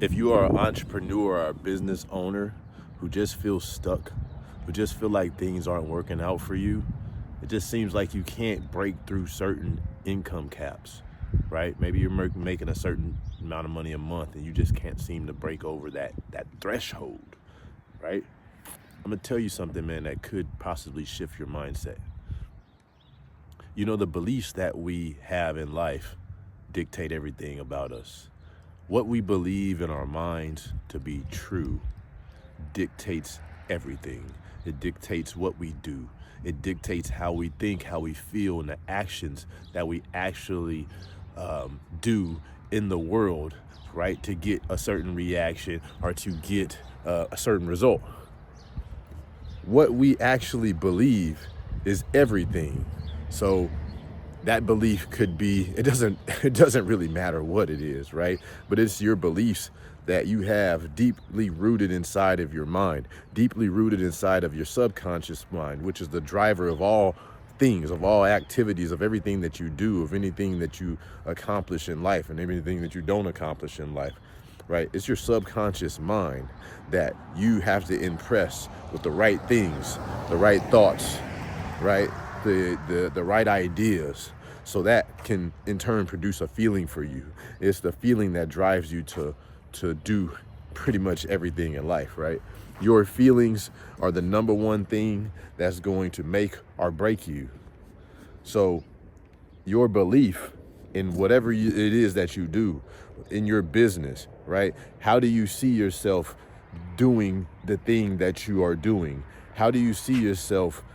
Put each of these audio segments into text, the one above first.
If you are an entrepreneur or a business owner who just feels stuck, who just feel like things aren't working out for you, it just seems like you can't break through certain income caps, right? Maybe you're making a certain amount of money a month and you just can't seem to break over that threshold, right? I'm gonna tell you something, man, that could possibly shift your mindset. You know, the beliefs that we have in life dictate everything about us. What we believe in our minds to be true dictates everything. It dictates what we do. It dictates how we think, how we feel, and the actions that we actually do in the world, right? To get a certain reaction or to get a certain result. What we actually believe is everything. So that belief could be, it doesn't really matter what it is, right? But it's your beliefs that you have deeply rooted inside of your mind, deeply rooted inside of your subconscious mind, which is the driver of all things, of all activities, of everything that you do, of anything that you accomplish in life and everything that you don't accomplish in life, right? It's your subconscious mind that you have to impress with the right things, the right thoughts, right? The right ideas, so that can in turn produce a feeling for you. It's the feeling that drives you to do pretty much everything in life, right? Your feelings are the number one thing that's going to make or break you. So your belief in whatever it is that you do in your business, right? How do you see yourself doing the thing that you are doing? How do you see yourself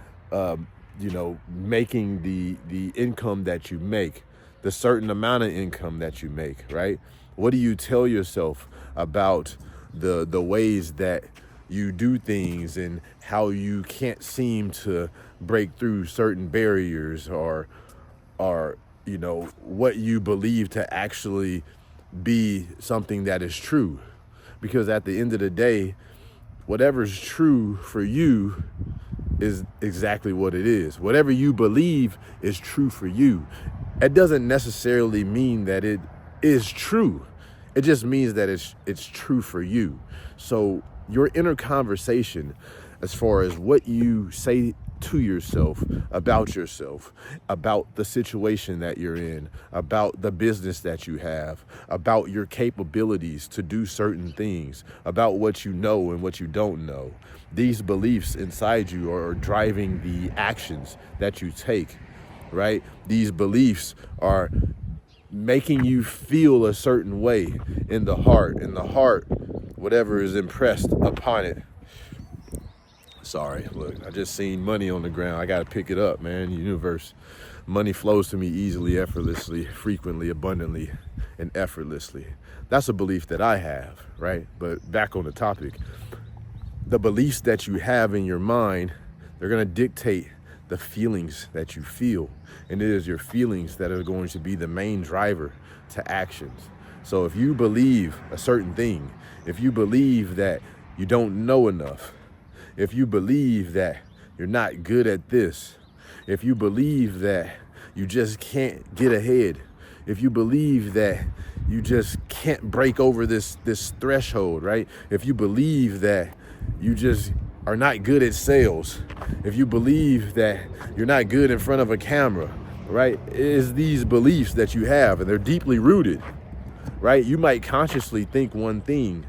making the income that you make, the certain amount of income that you make, right? What do you tell yourself about the ways that you do things and how you can't seem to break through certain barriers, or what you believe to actually be something that is true? Because at the end of the day, whatever's true for you is exactly what it is. Whatever you believe is true for you. It doesn't necessarily mean that it is true. It just means that it's true for you. So your inner conversation, as far as what you say to yourself, about the situation that you're in, about the business that you have, about your capabilities to do certain things, about what you know and what you don't know. These beliefs inside you are driving the actions that you take, right? These beliefs are making you feel a certain way in the heart. Whatever is impressed upon it. Sorry, look, I just seen money on the ground. I gotta pick it up, man. Universe, money flows to me easily, effortlessly, frequently, abundantly, and effortlessly. That's a belief that I have, right? But back on the topic, the beliefs that you have in your mind, they're gonna dictate the feelings that you feel. And it is your feelings that are going to be the main driver to actions. So if you believe a certain thing, if you believe that you don't know enough, if you believe that you're not good at this, if you believe that you just can't get ahead, if you believe that you just can't break over this threshold, right? If you believe that you just are not good at sales, if you believe that you're not good in front of a camera, right? It is these beliefs that you have, and they're deeply rooted, right? You might consciously think one thing,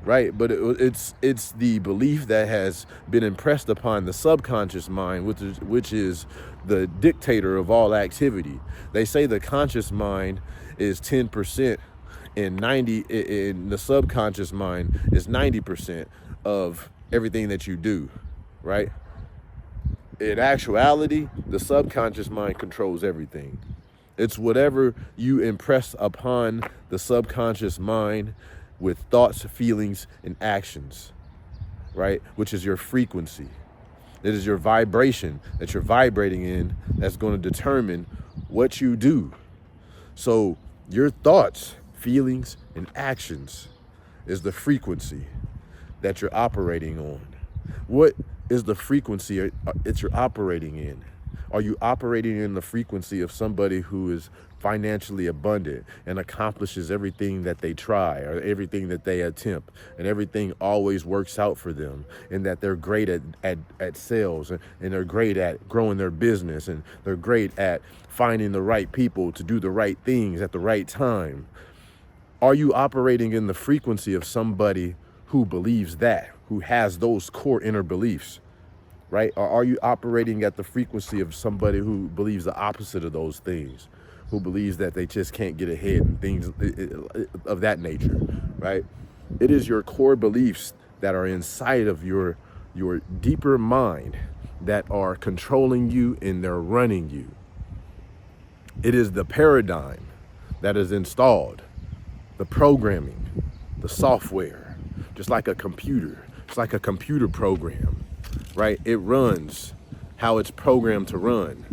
right? But it's the belief that has been impressed upon the subconscious mind, which is the dictator of all activity. They say the conscious mind is 10%, and in the subconscious mind is 90% of everything that you do, right? In actuality, the subconscious mind controls everything. It's whatever you impress upon the subconscious mind with thoughts, feelings, and actions, right? Which is your frequency. It is your vibration that you're vibrating in that's going to determine what you do. So your thoughts, feelings, and actions is the frequency that you're operating on. What is the frequency that you're operating in? Are you operating in the frequency of somebody who is financially abundant and accomplishes everything that they try or everything that they attempt, and everything always works out for them, and that they're great at sales, and they're great at growing their business, and they're great at finding the right people to do the right things at the right time? Are you operating in the frequency of somebody who believes that, who has those core inner beliefs, right? Or are you operating at the frequency of somebody who believes the opposite of those things, who believes that they just can't get ahead and things of that nature, right? It is your core beliefs that are inside of your deeper mind that are controlling you and they're running you. It is the paradigm that is installed, the programming, the software, just like a computer. It's like a computer program, right? It runs how it's programmed to run.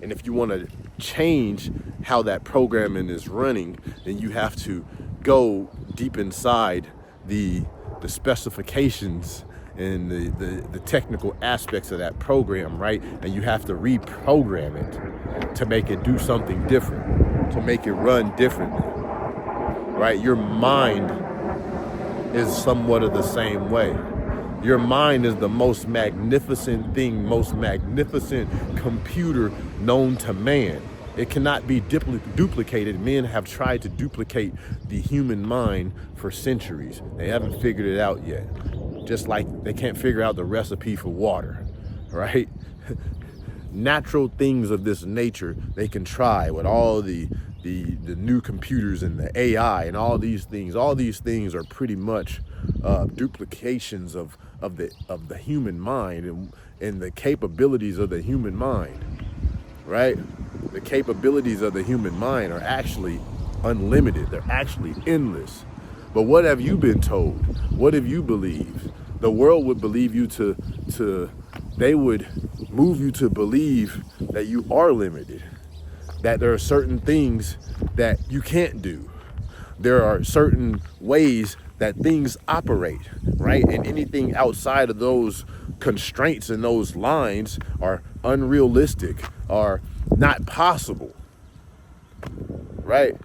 And if you want to change how that programming is running, then you have to go deep inside the specifications and the technical aspects of that program, right? And you have to reprogram it to make it do something different, to make it run differently, right? Your mind is somewhat of the same way. Your mind is the most magnificent thing, most magnificent computer known to man. It cannot be duplicated. Men have tried to duplicate the human mind for centuries. They haven't figured it out yet. Just like they can't figure out the recipe for water, right? Natural things of this nature, they can try with all the new computers and the AI and all these things. All these things are pretty much duplications of the human mind and the capabilities of the human mind, right? The capabilities of the human mind are actually unlimited. They're actually endless. But what have you been told? What have you believed? The world would believe you they would move you to believe that you are limited, that there are certain things that you can't do. There are certain ways that things operate, right? And anything outside of those constraints and those lines are unrealistic, are not possible, right?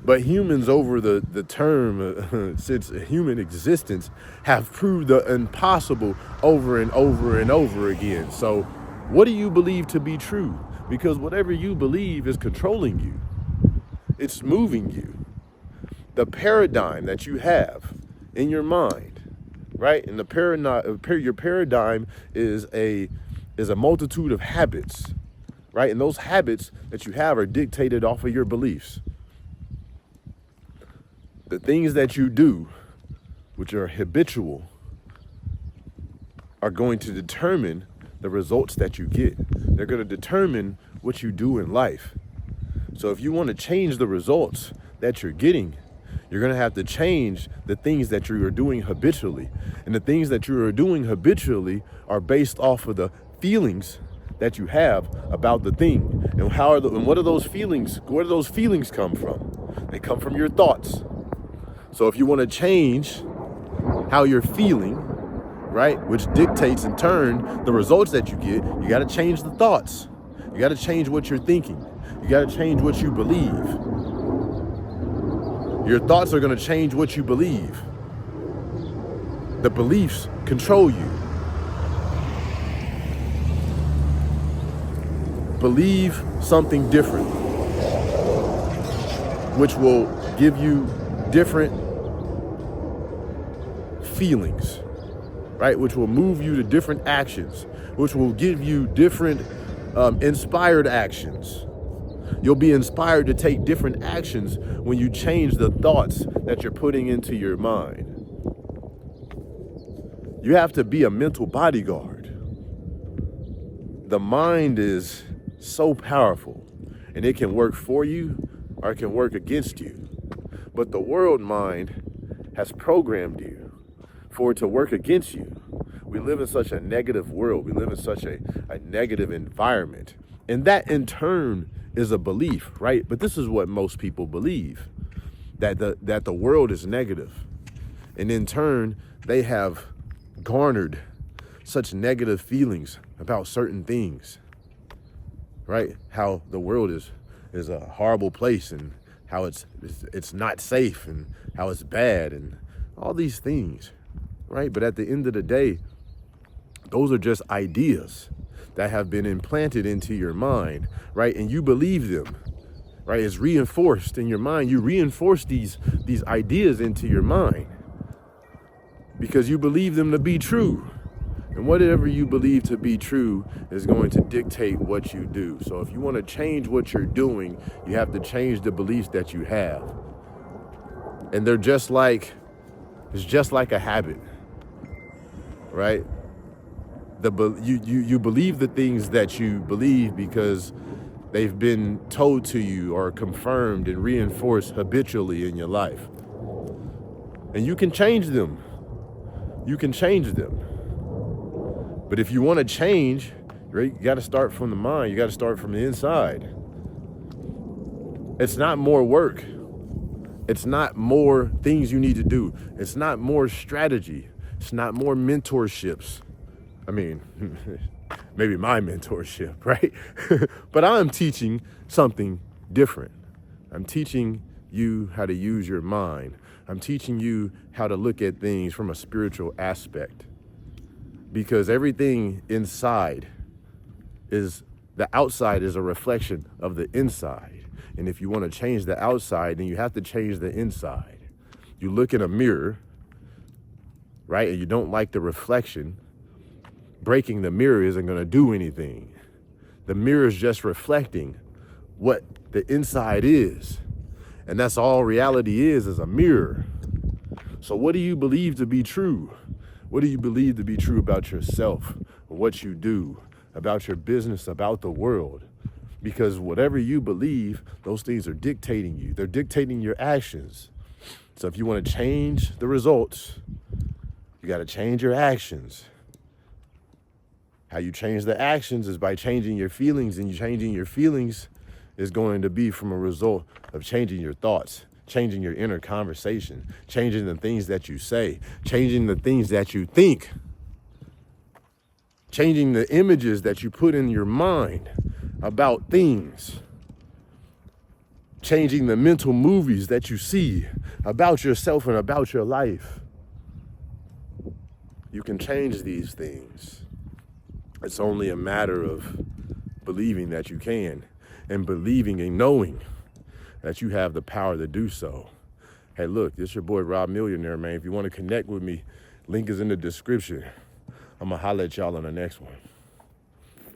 But humans over the term, since human existence, have proved the impossible over and over and over again. So what do you believe to be true? Because whatever you believe is controlling you. It's moving you. The paradigm that you have in your mind, right? And your paradigm is a multitude of habits, right? And those habits that you have are dictated off of your beliefs. The things that you do, which are habitual, are going to determine the results that you get. They're going to determine what you do in life. So if you want to change the results that you're getting, you're going to have to change the things that you are doing habitually. And the things that you are doing habitually are based off of the feelings that you have about the thing. And what are those feelings? Where do those feelings come from? They come from your thoughts. So if you want to change how you're feeling, right, which dictates in turn the results that you get, you got to change the thoughts. You got to change what you're thinking. You got to change what you believe. Your thoughts are going to change what you believe. The beliefs control you. Believe something different, which will give you different feelings, right? Which will move you to different actions, which will give you different inspired actions. You'll be inspired to take different actions when you change the thoughts that you're putting into your mind. You have to be a mental bodyguard. The mind is so powerful, and it can work for you or it can work against you. But the world mind has programmed you for it to work against you. We live in such a negative world. We live in such a negative environment. And that in turn is a belief, right? But this is what most people believe, that the world is negative. And in turn, they have garnered such negative feelings about certain things. right? How the world is a horrible place, and how it's not safe, and how it's bad, and all these things, right? But at the end of the day, those are just ideas that have been implanted into your mind, right? And you believe them, right? It's reinforced in your mind. You reinforce these ideas into your mind because you believe them to be true. And whatever you believe to be true is going to dictate what you do. So if you want to change what you're doing, you have to change the beliefs that you have. And it's just like a habit, right? You believe the things that you believe because they've been told to you or confirmed and reinforced habitually in your life. And you can change them. You can change them. But if you want to change, right, you got to start from the mind. You got to start from the inside. It's not more work. It's not more things you need to do. It's not more strategy. It's not more mentorships. I mean, maybe my mentorship, right? But I'm teaching something different. I'm teaching you how to use your mind. I'm teaching you how to look at things from a spiritual aspect. Because everything inside the outside is a reflection of the inside. And if you want to change the outside, then you have to change the inside. You look in a mirror, right, and you don't like the reflection, breaking the mirror isn't going to do anything. The mirror is just reflecting what the inside is. And that's all reality is a mirror. So what do you believe to be true? What do you believe to be true about yourself, or what you do, about your business, about the world? Because whatever you believe, those things are dictating you. They're dictating your actions. So if you want to change the results, you got to change your actions. How you change the actions is by changing your feelings, and changing your feelings is going to be from a result of changing your thoughts, changing your inner conversation, changing the things that you say, changing the things that you think, changing the images that you put in your mind about things, changing the mental movies that you see about yourself and about your life. You can change these things. It's only a matter of believing that you can, and believing and knowing that you have the power to do so. Hey, look, this is your boy Robmillionaire, man. If you want to connect with me, link is in the description. I'm going to holler at y'all on the next one.